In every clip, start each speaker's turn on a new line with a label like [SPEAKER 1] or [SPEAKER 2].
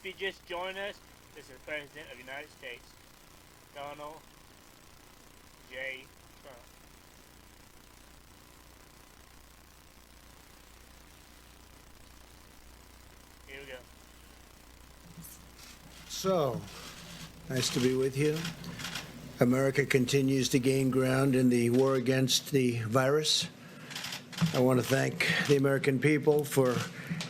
[SPEAKER 1] If you just join us, this is the President of the United States, Donald J. Trump. Here we go.
[SPEAKER 2] So, nice to be with you. America continues to gain ground in the war against the virus. I want to thank the American people for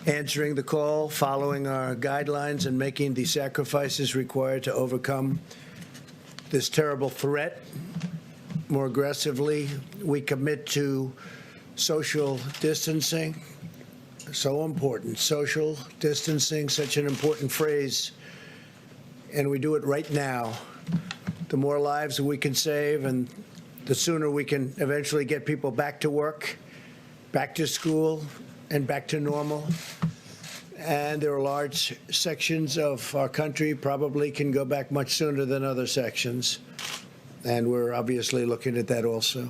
[SPEAKER 2] answering the call, following our guidelines, and making the sacrifices required to overcome this terrible threat. More aggressively, we commit to social distancing. So important. Social distancing, such an important phrase. And we do it right now. The more lives we can save, and the sooner we can eventually get people back to work, back to school, and back to normal. And there are large sections of our country probably can go back much sooner than other sections. And we're obviously looking at that also.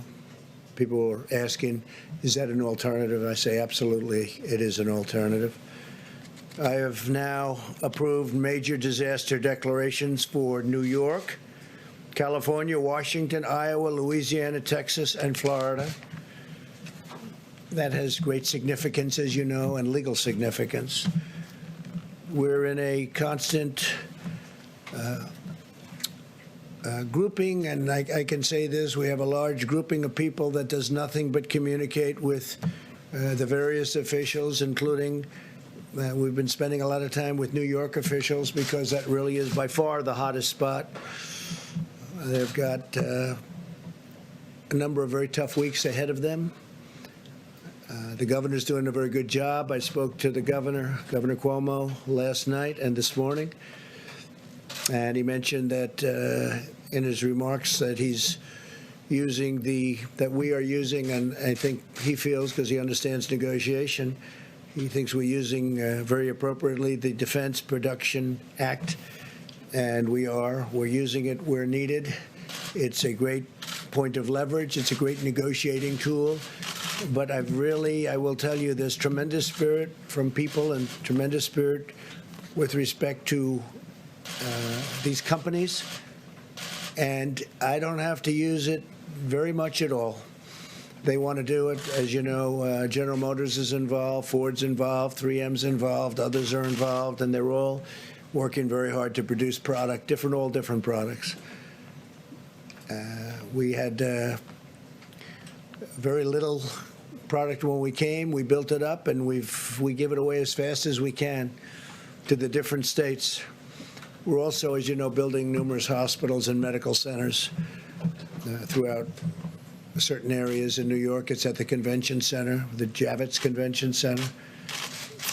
[SPEAKER 2] People are asking, is that an alternative? I say absolutely, it is an alternative. I have now approved major disaster declarations for New York, California, Washington, Iowa, Louisiana, Texas, and Florida. That has great significance, as you know, and legal significance. We're in a constant grouping, and I can say this, we have a large grouping of people that does nothing but communicate with the various officials, including we've been spending a lot of time with New York officials because that really is by far the hottest spot. They've got a number of very tough weeks ahead of them. The governor's doing a very good job. I spoke to the governor, Governor Cuomo, last night and this morning, and he mentioned that in his remarks that he's using that we are using, and I think he feels, because he understands negotiation, he thinks we're using very appropriately the Defense Production Act, and we're using it where needed. It's a great point of leverage. It's a great negotiating tool. But I will tell you, there's tremendous spirit from people and tremendous spirit with respect to these companies. And I don't have to use it very much at all. They want to do it. As you know, General Motors is involved, Ford's involved, 3M's involved, others are involved, and they're all working very hard to produce all different products. We had very little product when we came. We built it up, and we give it away as fast as we can to the different states. We're also, as you know, building numerous hospitals and medical centers throughout certain areas in New York. It's at the convention center, the Javits Convention Center.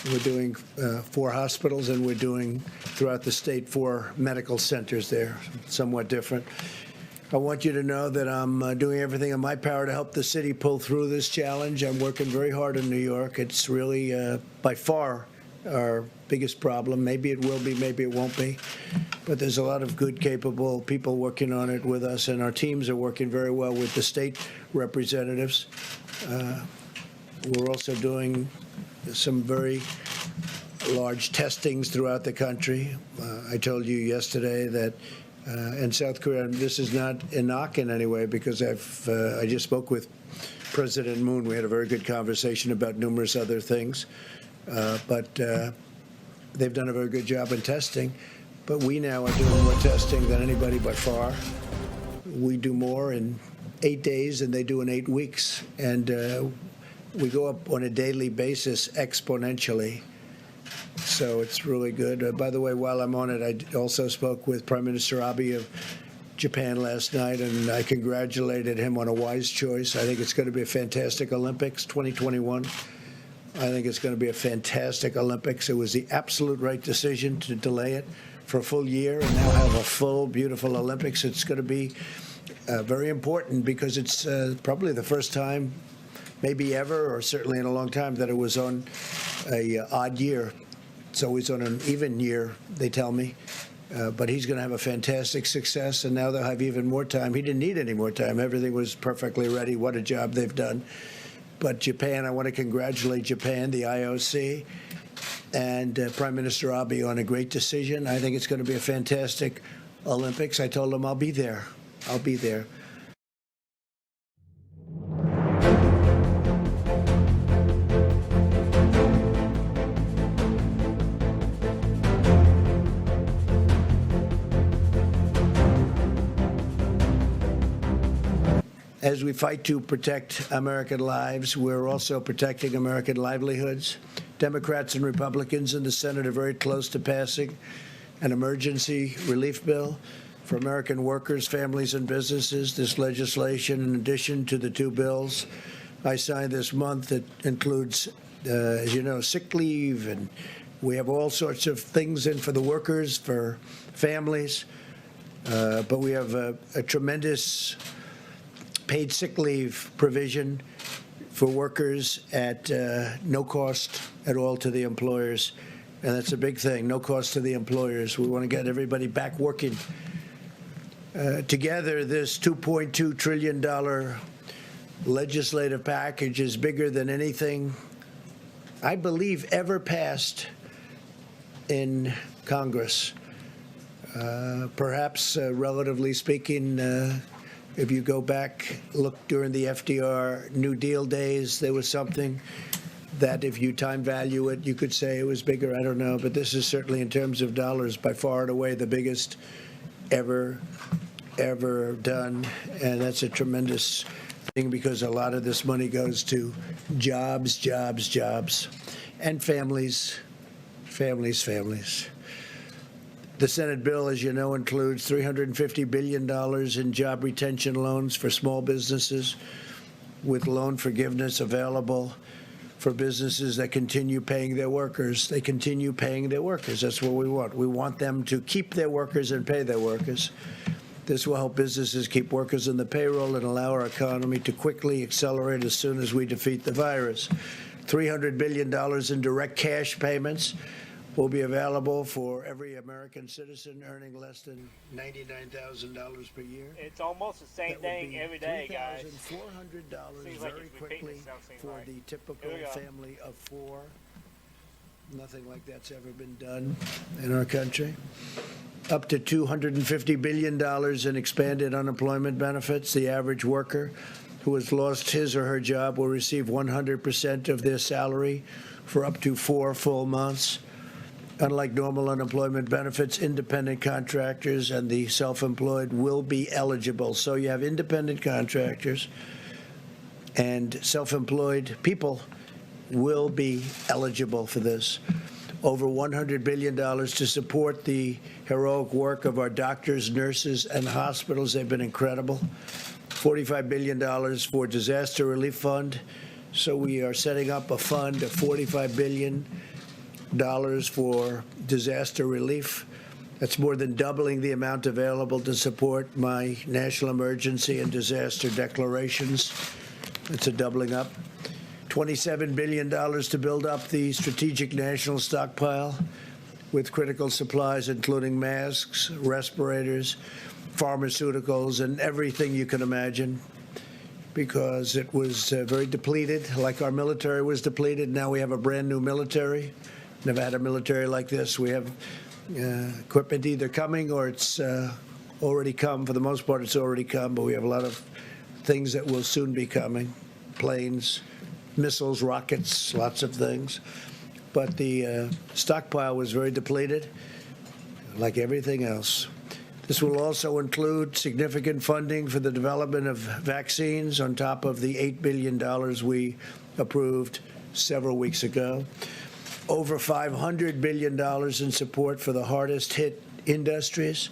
[SPEAKER 2] We're doing 4 hospitals, and we're doing throughout the state 4 medical centers there, somewhat different. I want you to know that I'm doing everything in my power to help the city pull through this challenge. I'm working very hard in New York. It's really, by far, our biggest problem. Maybe it will be, maybe it won't be. But there's a lot of good, capable people working on it with us, and our teams are working very well with the state representatives. We're also doing some very large testings throughout the country. I told you yesterday that in South Korea, this is not a knock in any way, because I just spoke with President Moon. We had a very good conversation about numerous other things. But they've done a very good job in testing. But we now are doing more testing than anybody by far. We do more in 8 days than they do in 8 weeks. And we go up on a daily basis exponentially. So it's really good. By the way, while I'm on it, I also spoke with Prime Minister Abe of Japan last night, and I congratulated him on a wise choice. I think it's going to be a fantastic Olympics 2021. I think it's going to be a fantastic Olympics. It was the absolute right decision to delay it for a full year and now have a full, beautiful Olympics. It's going to be very important because it's probably the first time, maybe ever, or certainly in a long time, that it was on a odd year. It's always on an even year, they tell me. But he's going to have a fantastic success, and now they'll have even more time. He didn't need any more time. Everything was perfectly ready. What a job they've done. But Japan, I want to congratulate Japan, the IOC. and Prime Minister Abe on a great decision. I think it's going to be a fantastic Olympics. I told him I'll be there. I'll be there. As we fight to protect American lives, we're also protecting American livelihoods. Democrats and Republicans in the Senate are very close to passing an emergency relief bill for American workers, families, and businesses. This legislation, in addition to the two bills I signed this month, that includes, as you know, sick leave, and we have all sorts of things in for the workers, for families. But we have a tremendous paid sick leave provision for workers at no cost at all to the employers. And that's a big thing, no cost to the employers. We want to get everybody back working. Together, this $2.2 trillion legislative package is bigger than anything, I believe, ever passed in Congress. Perhaps, relatively speaking, if you go back, look during the FDR New Deal days, there was something that if you time value it, you could say it was bigger. I don't know. But this is certainly, in terms of dollars, by far and away the biggest ever done. And that's a tremendous thing, because a lot of this money goes to jobs, and families. The Senate bill, as you know, includes $350 billion in job retention loans for small businesses, with loan forgiveness available for businesses that continue paying their workers. They continue paying their workers. That's what we want. We want them to keep their workers and pay their workers. This will help businesses keep workers in the payroll and allow our economy to quickly accelerate as soon as we defeat the virus. $300 billion in direct cash payments will be available for every American citizen earning less than $99,000 per year.
[SPEAKER 1] It's almost the same thing every day, guys.
[SPEAKER 2] $3,400 very quickly for the typical family of four. Nothing like that's ever been done in our country. Up to $250 billion in expanded unemployment benefits. The average worker who has lost his or her job will receive 100% of their salary for up to 4 full months. Unlike normal unemployment benefits, independent contractors and the self-employed will be eligible. So you have independent contractors and self-employed people will be eligible for this. Over $100 billion to support the heroic work of our doctors, nurses, and hospitals. They've been incredible. $45 billion for disaster relief fund. So we are setting up a fund of $45 billion for disaster relief. That's more than doubling the amount available to support my national emergency and disaster declarations. It's a doubling up. $27 billion to build up the strategic national stockpile with critical supplies, including masks, respirators, pharmaceuticals, and everything you can imagine, because it was very depleted, like our military was depleted. Now we have a brand new military. Never had a military like this. We have equipment either coming or it's already come. For the most part, it's already come, but we have a lot of things that will soon be coming. Planes, missiles, rockets, lots of things. But the stockpile was very depleted, like everything else. This will also include significant funding for the development of vaccines on top of the $8 billion we approved several weeks ago. Over $500 billion in support for the hardest hit industries,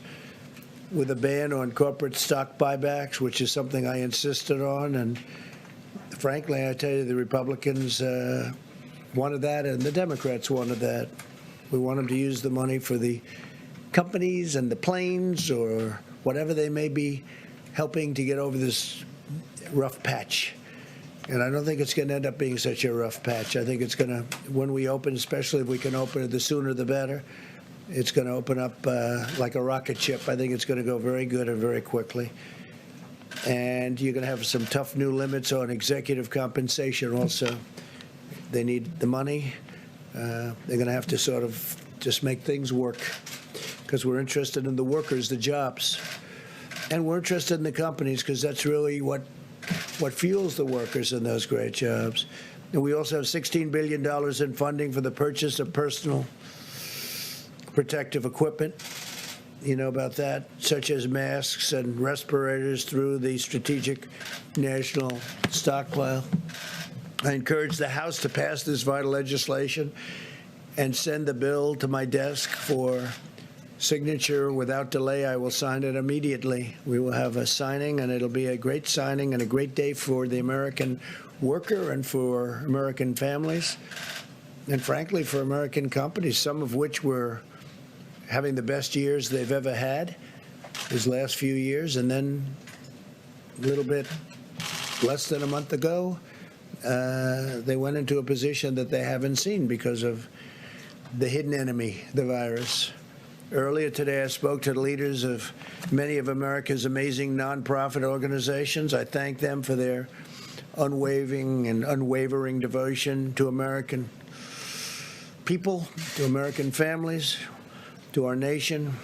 [SPEAKER 2] with a ban on corporate stock buybacks, which is something I insisted on. And frankly, I tell you, the Republicans wanted that, and the Democrats wanted that. We want them to use the money for the companies and the planes or whatever they may be helping to get over this rough patch. And I don't think it's going to end up being such a rough patch. I think it's going to, when we open, especially if we can open it, the sooner the better, it's going to open up like a rocket ship. I think it's going to go very good and very quickly. And you're going to have some tough new limits on executive compensation also. They need the money. They're going to have to sort of just make things work because we're interested in the workers, the jobs. And we're interested in the companies because that's really what fuels the workers in those great jobs. And we also have $16 billion in funding for the purchase of personal protective equipment. You know about that, such as masks and respirators through the Strategic National Stockpile. I encourage the House to pass this vital legislation and send the bill to my desk for signature without delay. I will sign it immediately. We will have a signing, and it'll be a great signing and a great day for the American worker and for American families, and frankly, for American companies, some of which were having the best years they've ever had these last few years, and then a little bit less than a month ago, they went into a position that they haven't seen because of the hidden enemy, the virus. Earlier today, I spoke to the leaders of many of America's amazing nonprofit organizations. I thank them for their unwavering devotion to American people, to American families, to our nation.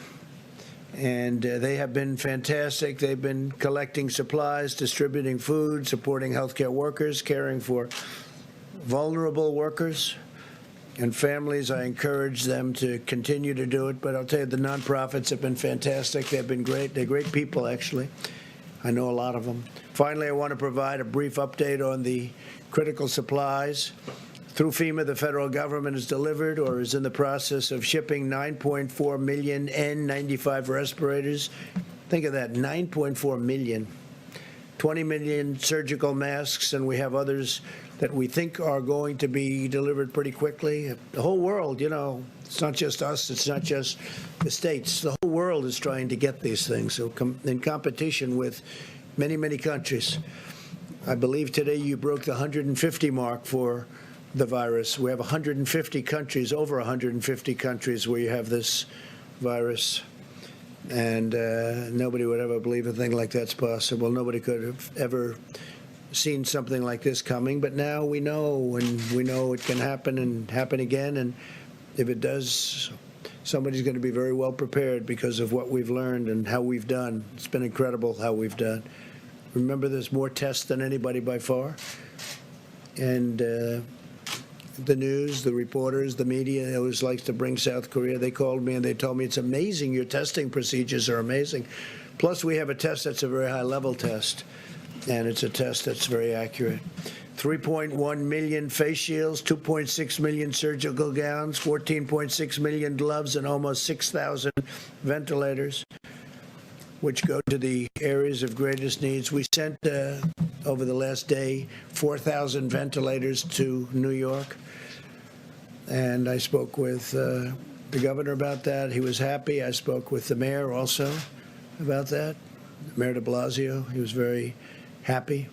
[SPEAKER 2] And they have been fantastic. They've been collecting supplies, distributing food, supporting healthcare workers, caring for vulnerable workers and families. I encourage them to continue to do it. But I'll tell you, the nonprofits have been fantastic. They've been great. They're great people, actually. I know a lot of them. Finally, I want to provide a brief update on the critical supplies. Through FEMA, the federal government has delivered or is in the process of shipping 9.4 million N95 respirators. Think of that, 9.4 million. 20 million surgical masks, and we have others that we think are going to be delivered pretty quickly. The whole world, you know, it's not just us, it's not just the states. The whole world is trying to get these things, so in competition with many, many countries. I believe today you broke the 150 mark for the virus. We have 150 countries, over 150 countries where you have this virus. And nobody would ever believe a thing like that's possible. Nobody could have ever seen something like this coming. But now we know, and we know it can happen and happen again. And if it does, somebody's going to be very well prepared because of what we've learned and how we've done. It's been incredible how we've done. Remember, there's more tests than anybody by far. And the news, the reporters, the media always likes to bring South Korea. They called me and they told me, it's amazing, your testing procedures are amazing. Plus, we have a test that's a very high-level test, and it's a test that's very accurate. 3.1 million face shields, 2.6 million surgical gowns, 14.6 million gloves, and almost 6,000 ventilators, which go to the areas of greatest needs. We sent, over the last day, 4,000 ventilators to New York. And I spoke with the governor about that. He was happy. I spoke with the mayor also about that, Mayor de Blasio. He was very happy.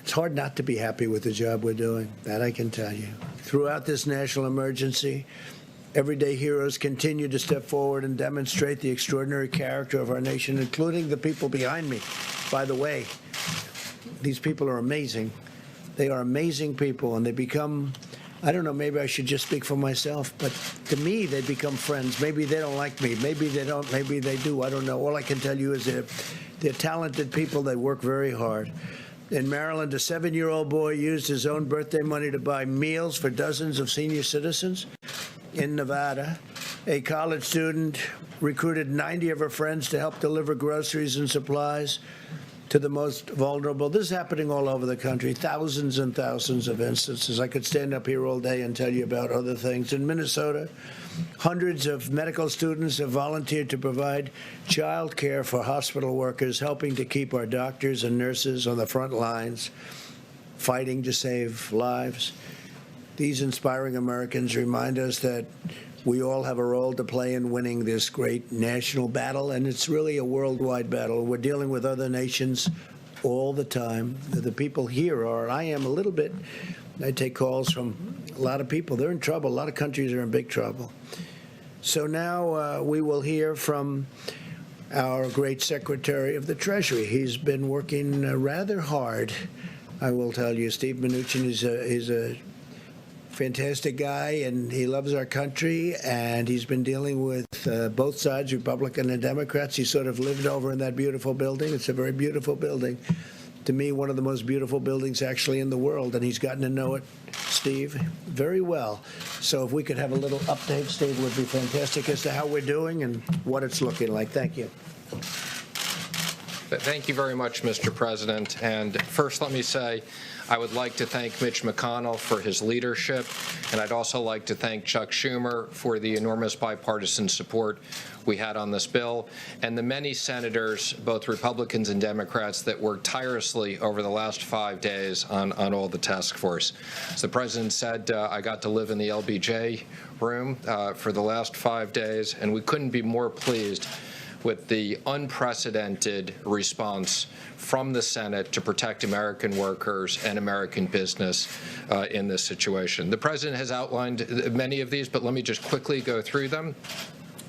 [SPEAKER 2] It's hard not to be happy with the job we're doing, that I can tell you. Throughout this national emergency, everyday heroes continue to step forward and demonstrate the extraordinary character of our nation, including the people behind me. By the way, these people are amazing. They are amazing people, and they become, I don't know, maybe I should just speak for myself, but to me, they become friends. Maybe they don't like me. Maybe they don't. Maybe they do. I don't know. All I can tell you is they're talented people. They work very hard. In Maryland, a 7-year-old boy used his own birthday money to buy meals for dozens of senior citizens. In Nevada, a college student recruited 90 of her friends to help deliver groceries and supplies to the most vulnerable. This is happening all over the country, thousands and thousands of instances. I could stand up here all day and tell you about other things. In Minnesota, hundreds of medical students have volunteered to provide child care for hospital workers, helping to keep our doctors and nurses on the front lines, fighting to save lives. These inspiring Americans remind us that we all have a role to play in winning this great national battle, and it's really a worldwide battle. We're dealing with other nations all the time. The people here are, I am a little bit, I take calls from a lot of people. They're in trouble. A lot of countries are in big trouble. So now we will hear from our great Secretary of the Treasury. He's been working rather hard, I will tell you. Steve Mnuchin is a fantastic guy, and he loves our country, and he's been dealing with both sides, Republican and Democrats. He sort of lived over in that beautiful building. It's a very beautiful building. To me, one of the most beautiful buildings actually in the world, and he's gotten to know it, Steve, very well. So if we could have a little update, Steve, would be fantastic as to how we're doing and what it's looking like. Thank you.
[SPEAKER 3] Thank you very much, Mr. President. And first, let me say, I would like to thank Mitch McConnell for his leadership, and I'd also like to thank Chuck Schumer for the enormous bipartisan support we had on this bill, and the many senators, both Republicans and Democrats, that worked tirelessly over the last 5 days on all the task force. As the President said, I got to live in the LBJ room for the last 5 days, and we couldn't be more pleased with the unprecedented response from the Senate to protect American workers and American business in this situation. The President has outlined many of these, but let me just quickly go through them.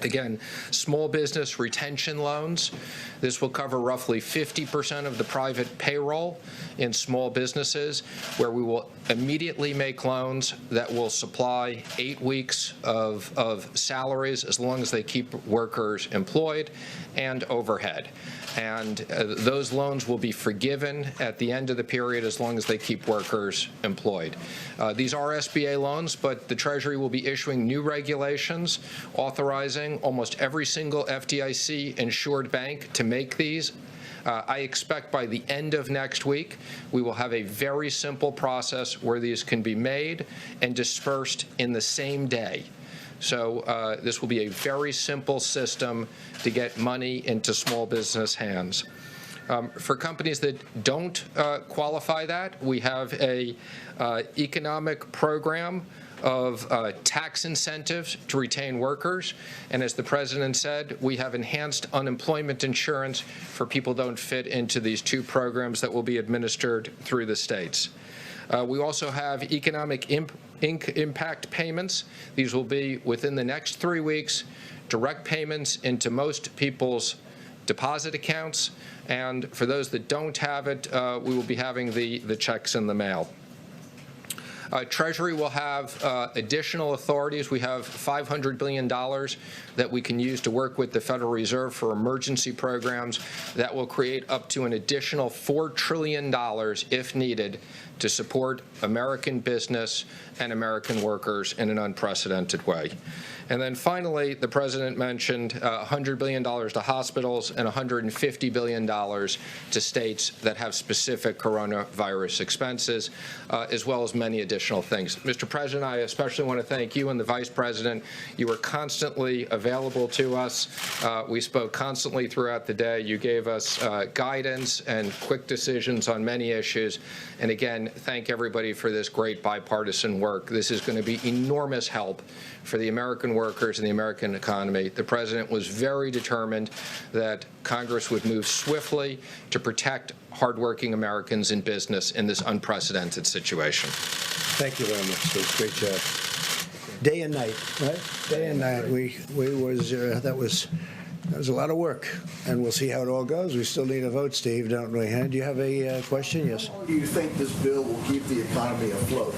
[SPEAKER 3] Again, small business retention loans. This will cover roughly 50% of the private payroll in small businesses, where we will immediately make loans that will supply 8 weeks of salaries as long as they keep workers employed and overhead. And those loans will be forgiven at the end of the period as long as they keep workers employed. These are SBA loans, but the Treasury will be issuing new regulations authorizing almost every single FDIC-insured bank to make these. I expect by the end of next week, we will have a very simple process where these can be made and dispersed in the same day. So this will be a very simple system to get money into small business hands. For companies that don't qualify that, we have a economic program of tax incentives to retain workers. And as the President said, we have enhanced unemployment insurance for people who don't fit into these two programs that will be administered through the states. We also have economic impact payments. These will be within the next 3 weeks, direct payments into most people's deposit accounts. And for those that don't have it, we will be having the checks in the mail. Treasury will have additional authorities. We have $500 billion that we can use to work with the Federal Reserve for emergency programs that will create up to an additional $4 trillion, if needed, to support American business and American workers in an unprecedented way. And then finally, the President mentioned $100 billion to hospitals and $150 billion to states that have specific coronavirus expenses, as well as many additional things. Mr. President, I especially want to thank you and the Vice President. You were constantly available to us. We spoke constantly throughout the day. You gave us guidance and quick decisions on many issues. And again, thank everybody for this great bipartisan work. This is going to be enormous help for the American workers and the American economy. The President was very determined that Congress would move swiftly to protect hardworking Americans in business in this unprecedented situation.
[SPEAKER 2] Thank you very much, Steve. Great job. Day and night, right? Day and night. That was a lot of work, and we'll see how it all goes. We still need a vote, Steve, don't we? Do you have a question? Yes.
[SPEAKER 4] Do you think this bill will keep the economy afloat?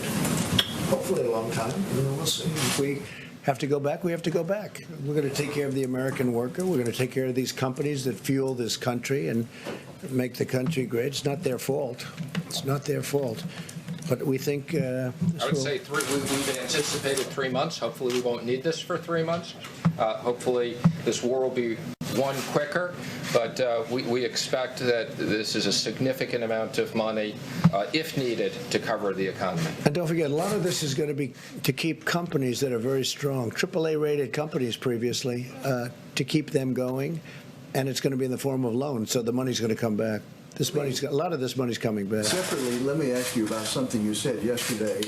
[SPEAKER 2] Hopefully a long time. We'll see. If we have to go back, we have to go back. We're going to take care of the American worker. We're going to take care of these companies that fuel this country and make the country great. It's not their fault. It's not their fault. But we think
[SPEAKER 3] I would say we've anticipated 3 months. Hopefully we won't need this for 3 months. Hopefully this war will be won quicker. But we expect that this is a significant amount of money, if needed, to cover the economy.
[SPEAKER 2] And don't forget, a lot of this is going to be to keep companies that are very strong, AAA-rated companies previously, to keep them going. And it's going to be in the form of loans, so the money's going to come back. A lot of this money's coming back.
[SPEAKER 4] Separately, let me ask you about something you said yesterday.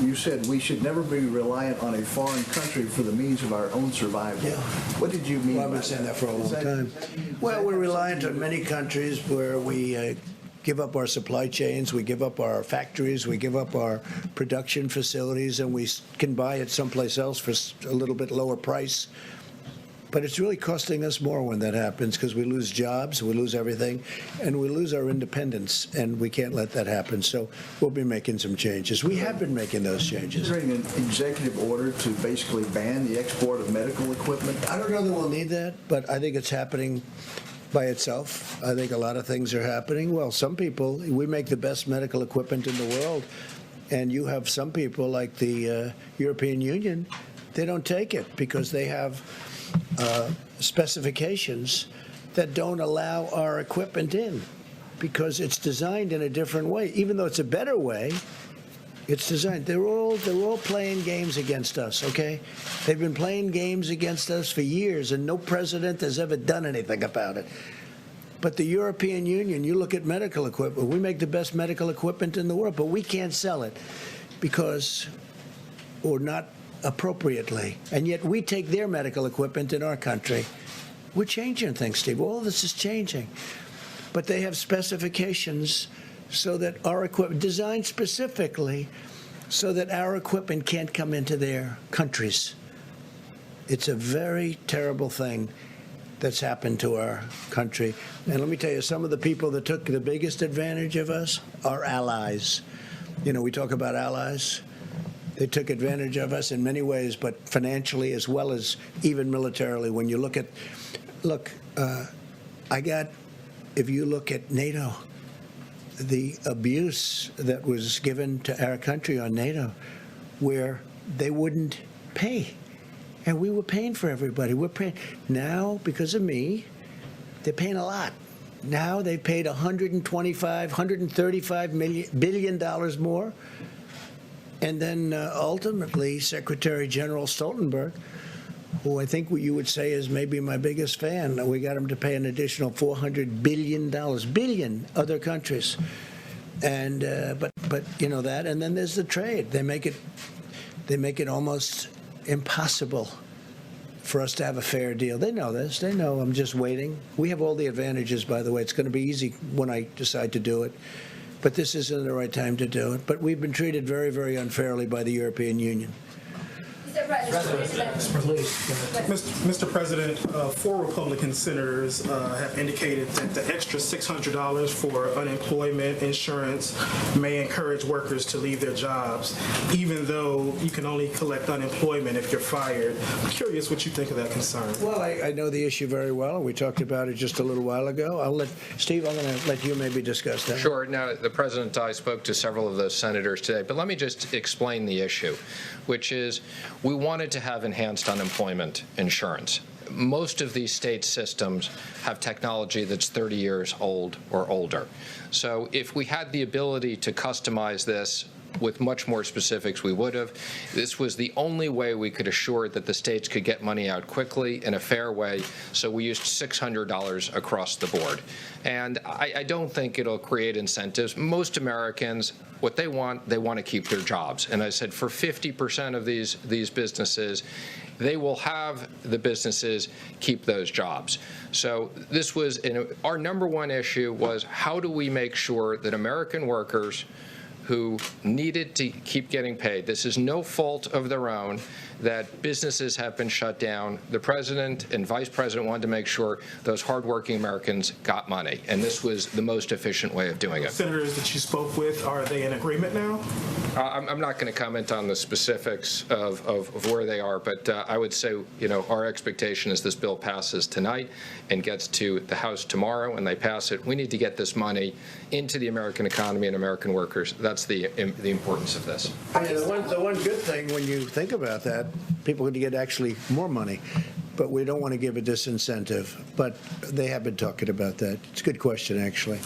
[SPEAKER 4] You said we should never be reliant on a foreign country for the means of our own survival.
[SPEAKER 2] Yeah.
[SPEAKER 4] What did you mean?
[SPEAKER 2] Well, I've been saying that for a long time. Well, we're reliant on many countries where we give up our supply chains, we give up our factories, we give up our production facilities, and we can buy it someplace else for a little bit lower price. But it's really costing us more when that happens because we lose jobs, we lose everything, and we lose our independence, and we can't let that happen. So we'll be making some changes. We have been making those changes.
[SPEAKER 4] Considering an executive order to basically ban the export of medical equipment?
[SPEAKER 2] I don't know that we'll need that, but I think it's happening by itself. I think a lot of things are happening. Well, some people, we make the best medical equipment in the world, and you have some people like the European Union, they don't take it because they have specifications that don't allow our equipment in because it's designed in a different way. Even though it's a better way, it's designed. They're all playing games against us, okay? They've been playing games against us for years, and no president has ever done anything about it. But the European Union, you look at medical equipment, we make the best medical equipment in the world, but we can't sell it because, or not appropriately. And yet we take their medical equipment in our country. We're changing things, Steve. All this is changing. But they have specifications so that our equipment, designed specifically so that our equipment can't come into their countries. It's a very terrible thing that's happened to our country. And let me tell you, some of the people that took the biggest advantage of us are allies. You know, we talk about allies. They took advantage of us in many ways, but financially as well as even militarily. When you look at, if you look at NATO, the abuse that was given to our country on NATO, where they wouldn't pay. And we were paying for everybody. We're paying. Now, because of me, they're paying a lot. Now they've paid $135 billion more. And then ultimately, Secretary General Stoltenberg, who I think you would say is maybe my biggest fan, we got him to pay an additional $400 billion other countries. And but you know that, and then there's the trade. They make it almost impossible for us to have a fair deal. They know this. They know I'm just waiting. We have all the advantages, by the way. It's going to be easy when I decide to do it. But this isn't the right time to do it. But we've been treated very, very unfairly by the European Union.
[SPEAKER 5] Mr. President, 4 Republican senators have indicated that the extra $600 for unemployment insurance may encourage workers to leave their jobs, even though you can only collect unemployment if you're fired. I'm curious what you think of that concern.
[SPEAKER 2] Well, I know the issue very well. We talked about it just a little while ago. Steve, I'm going to let you maybe discuss that.
[SPEAKER 3] Sure. Now, the President and I spoke to several of those senators today, but let me just explain the issue, which is we wanted to have enhanced unemployment insurance. Most of these state systems have technology that's 30 years old or older. So if we had the ability to customize this with much more specifics, we would have. This was the only way we could assure that the states could get money out quickly in a fair way, so we used $600 across the board. And I don't think it'll create incentives. Most Americans, what they want to keep their jobs. And I said for 50% of these businesses, they will have the businesses keep those jobs. So this was, our number one issue was how do we make sure that American workers who needed to keep getting paid. This is no fault of their own that businesses have been shut down. The president and vice president wanted to make sure those hardworking Americans got money, and this was the most efficient way of doing it.
[SPEAKER 5] Senators that you spoke with, are they in agreement now?
[SPEAKER 3] I'm not going to comment on the specifics of where they are, but I would say, our expectation is this bill passes tonight and gets to the House tomorrow, and they pass it. We need to get this money into the American economy and American workers. That's the importance of this.
[SPEAKER 2] The one good thing when you think about that, people are going to get actually more money, but we don't want to give a disincentive. But they have been talking about that. It's a good question, actually.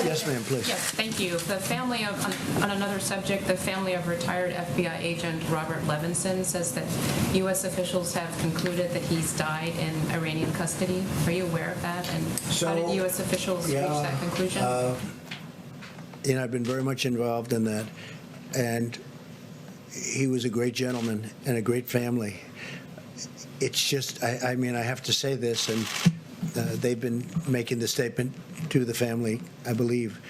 [SPEAKER 2] Yes, ma'am, please.
[SPEAKER 6] Yes, thank you. The family of, on another subject, the family of retired FBI agent Robert Levinson says that U.S. officials have concluded that he's died in Iranian custody. Are you aware of that? And how did U.S. officials reach that conclusion?
[SPEAKER 2] I've been very much involved in that. And he was a great gentleman and a great family. It's just, I mean, I have to say this, and they've been making the statement to the family, I believe,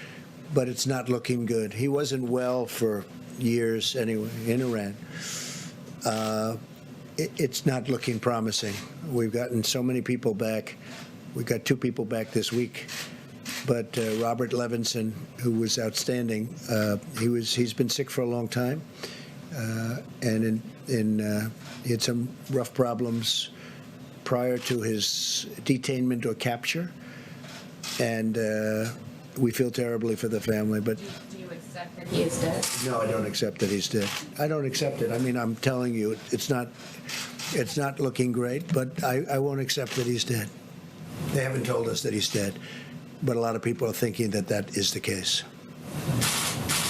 [SPEAKER 2] but it's not looking good. He wasn't well for years anyway in Iran. it's not looking promising. We've gotten so many people back. We got 2 people back this week. But Robert Levinson, who was outstanding, he's been sick for a long time, and he had some rough problems prior to his detainment or capture, and we feel terribly for the family. But
[SPEAKER 6] Do you accept that he is dead?
[SPEAKER 2] no, I don't accept that he's dead. I don't accept it. I mean, I'm telling you, it's not looking great, but I won't accept that he's dead. They haven't told us that he's dead. But a lot of people are thinking that that is the case.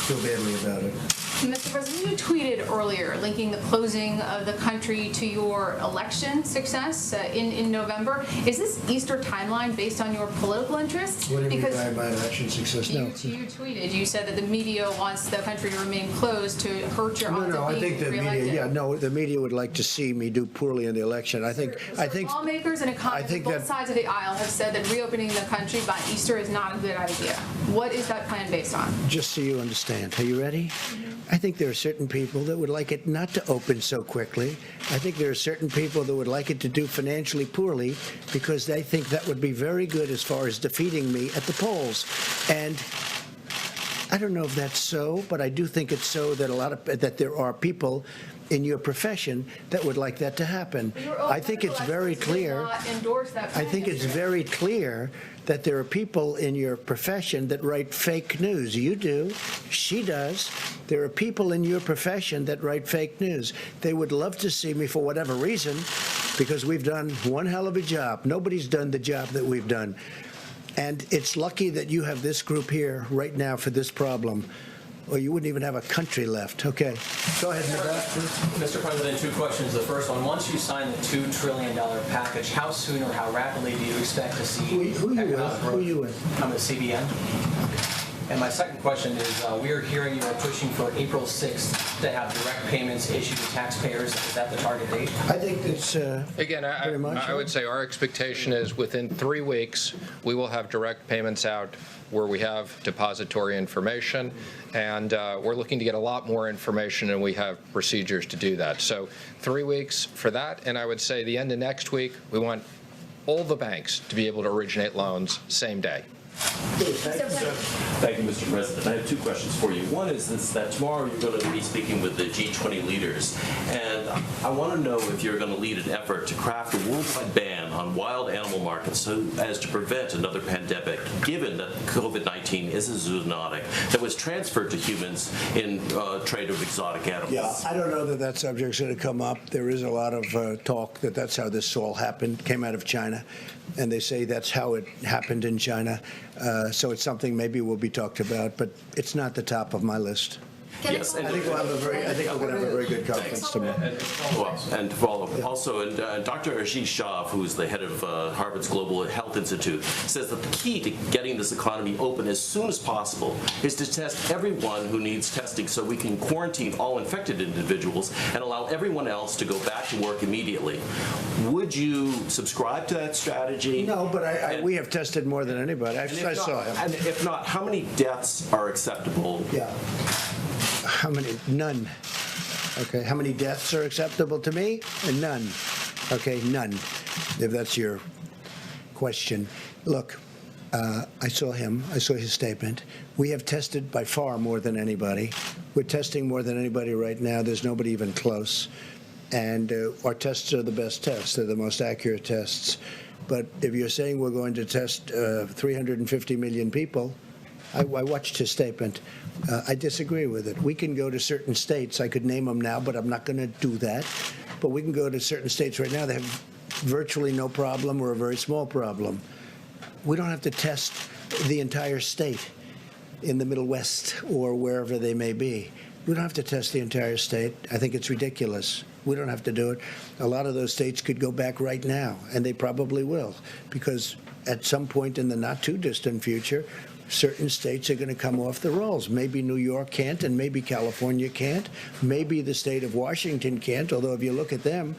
[SPEAKER 2] Feel badly about it.
[SPEAKER 7] Mr. President, you tweeted earlier linking the closing of the country to your election success in November. Is this Easter timeline based on your political interests?
[SPEAKER 2] What do you mean by my election success? No.
[SPEAKER 7] You tweeted, you said that the media wants the country to remain closed to hurt your odds
[SPEAKER 2] No,
[SPEAKER 7] of
[SPEAKER 2] I
[SPEAKER 7] being
[SPEAKER 2] think the
[SPEAKER 7] reelected.
[SPEAKER 2] media, the media would like to see me do poorly in the election. I think
[SPEAKER 7] Lawmakers and economists on both sides of the aisle have said that reopening the country by Easter is not a good idea. What is that plan based on?
[SPEAKER 2] just so you understand. Are you ready? I think there are certain people that would like it not to open so quickly. I think there are certain people that would like it to do financially poorly because they think that would be very good as far as defeating me at the polls. And I don't know if that's so, but I do think it's so that there are people in your profession that would like that to happen. I think it's very clear. I think it's very clear that there are people in your profession that write fake news. You do. She does. There are people in your profession that write fake news. They would love to see me for whatever reason because we've done one hell of a job. Nobody's done the job that we've done. And it's lucky that you have this group here right now for this problem, or you wouldn't even have a country left. Okay. Go ahead,
[SPEAKER 8] Mr. President, 2 questions. The first one, once you sign the $2 trillion package, how soon or how rapidly do you expect to see
[SPEAKER 2] Who are you with?
[SPEAKER 8] I'm with CBN. And my second question is, we are hearing you are pushing for April 6th to have direct payments issued to taxpayers. Is that the target date?
[SPEAKER 2] I think it's
[SPEAKER 3] Again, I would say our expectation is within 3 weeks, we will have direct payments out where we have depository information, and we're looking to get a lot more information, and we have procedures to do that. So 3 weeks for that, and I would say the end of next week, we want all the banks to be able to originate loans same day.
[SPEAKER 9] Thank you, Mr. President. I have 2 questions for you. One is that tomorrow you're going to be speaking with the G20 leaders, and I want to know if you're going to lead an effort to craft a worldwide ban on wild animal markets so as to prevent another pandemic, given that COVID-19 is a zoonotic that was transferred to humans in trade of exotic animals.
[SPEAKER 2] Yeah, I don't know that that subject's going to come up. There is a lot of talk that that's how this all happened, came out of China, and they say that's how it happened in China. So it's something maybe will be talked about, but it's not the top of my list.
[SPEAKER 9] Yes,
[SPEAKER 2] I think we're going to have a very good conference tomorrow.
[SPEAKER 9] Well, and to follow up, also, and Dr. Ashish Shah, who's the head of Harvard's Global Health Institute, says that the key to getting this economy open as soon as possible is to test everyone who needs testing so we can quarantine all infected individuals and allow everyone else to go back to work immediately. Would you subscribe to that strategy?
[SPEAKER 2] No, but we have tested more than anybody. I saw him.
[SPEAKER 9] And if not, how many deaths are acceptable?
[SPEAKER 2] Yeah. How many? None. Okay. How many deaths are acceptable to me? None. Okay, none. If that's your question. Look, I saw him. I saw his statement. We have tested by far more than anybody. We're testing more than anybody right now. There's nobody even close. And our tests are the best tests. They're the most accurate tests. But if you're saying we're going to test 350 million people, I watched his statement. I disagree with it. We can go to certain states. I could name them now, but I'm not going to do that. But we can go to certain states right now that have virtually no problem or a very small problem. We don't have to test the entire state in the Middle West or wherever they may be. We don't have to test the entire state. I think it's ridiculous. We don't have to do it. A lot of those states could go back right now, and they probably will, because at some point in the not-too-distant future, certain states are going to come off the rolls. Maybe New York can't, and maybe California can't. Maybe the state of Washington can't, although if you look at them,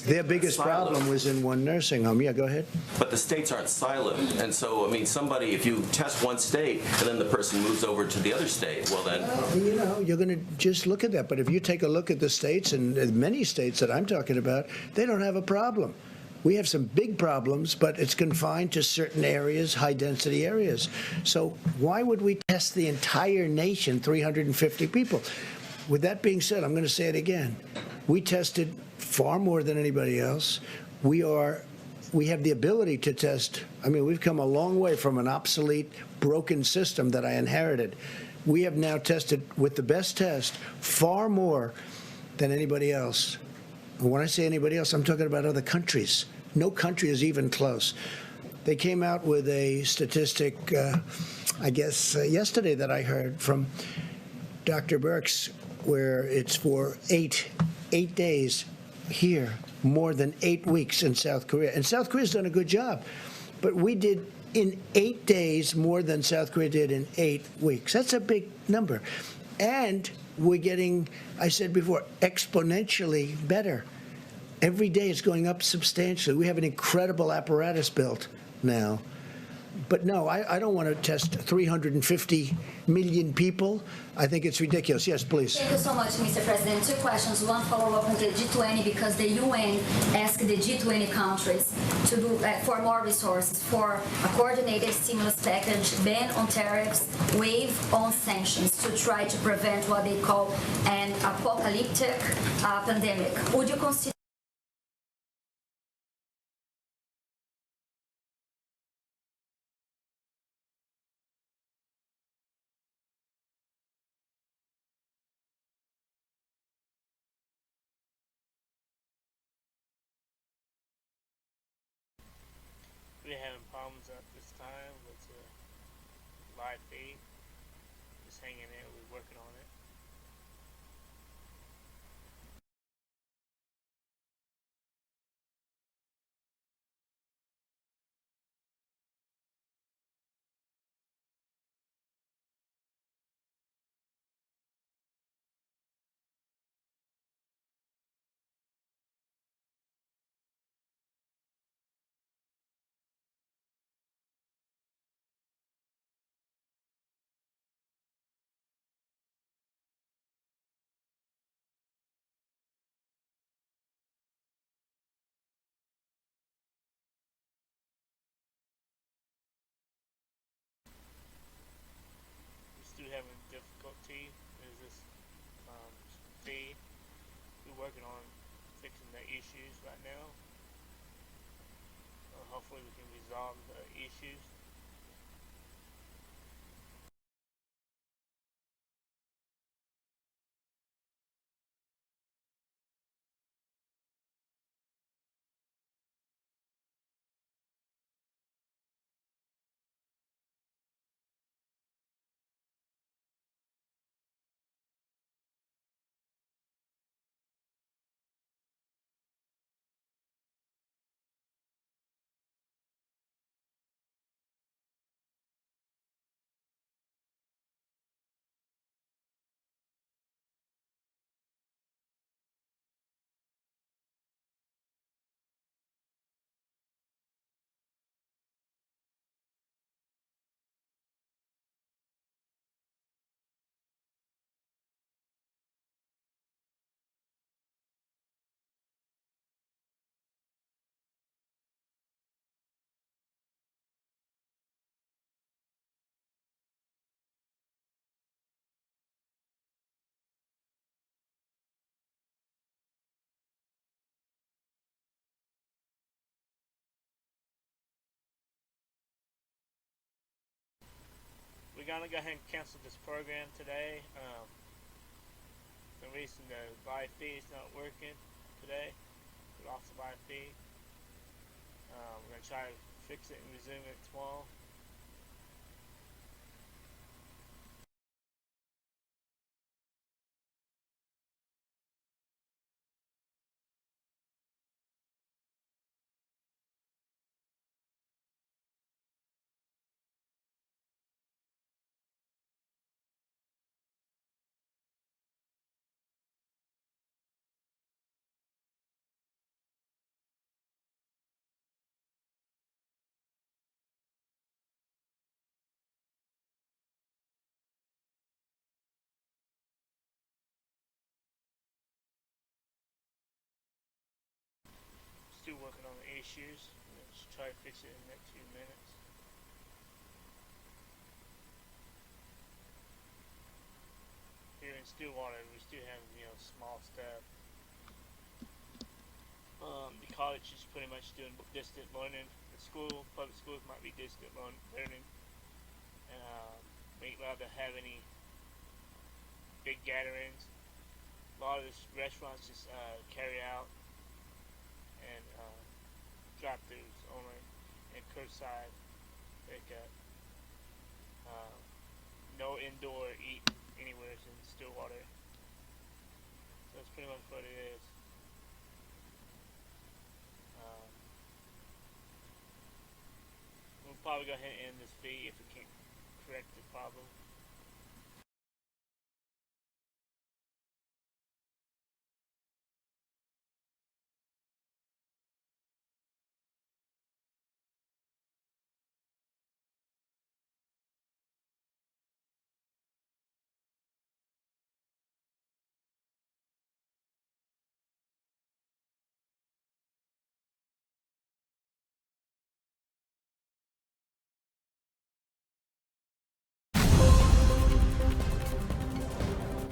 [SPEAKER 2] their biggest problem was in one nursing home. Yeah, go ahead.
[SPEAKER 9] But the states aren't silent. And so, I mean, somebody, if you test one state and then the person moves over to the other state, well then...
[SPEAKER 2] You know, you're going to just look at that. But if you take a look at the states, and many states that I'm talking about, they don't have a problem. We have some big problems, but it's confined to certain areas, high-density areas. So why would we test the entire nation, 350 people? With that being said, I'm going to say it again. We tested far more than anybody else. We have the ability to test. I mean, we've come a long way from an obsolete, broken system that I inherited. We have now tested with the best test far more than anybody else. And when I say anybody else, I'm talking about other countries. No country is even close. They came out with a statistic, I guess, yesterday that I heard from Dr. Birx, where it's for eight days here, more than 8 weeks in South Korea. And South Korea's done a good job. But we did in 8 days more than South Korea did in 8 weeks. That's a big number. And we're getting, I said before, exponentially better. Every day it's going up substantially. We have an incredible apparatus built now. But no, I don't want to test 350 million people. I think it's ridiculous. Yes, please.
[SPEAKER 10] Thank you so much, Mr. President. 2 questions. One follow-up on the G20, because the UN asked the G20 countries to do for more resources, for a coordinated stimulus package, ban on tariffs, waive on sanctions to try to prevent what they call an apocalyptic pandemic. Would you consider
[SPEAKER 1] We're having problems at this time with the live feed. Just hanging in, we're working on it. We're still having difficulty. Is this feed? We're working on fixing the issues right now. Hopefully we can resolve the issues. We're gonna go ahead and cancel this program today. The reason the live feed is not working today, we lost the live feed. We're gonna try to fix it and resume it tomorrow. issues. Let's try to fix it in the next few minutes. Here in Stillwater, we still have, small stuff. The college is pretty much doing distant learning. The school, public schools might be distant learning. And we ain't allowed to have any big gatherings. A lot of the restaurants just carry out and drive-throughs only, and curbside pickup. No indoor eat anywhere in Stillwater. So that's pretty much what it is. We'll probably go ahead and end this fee if we can't correct the problem.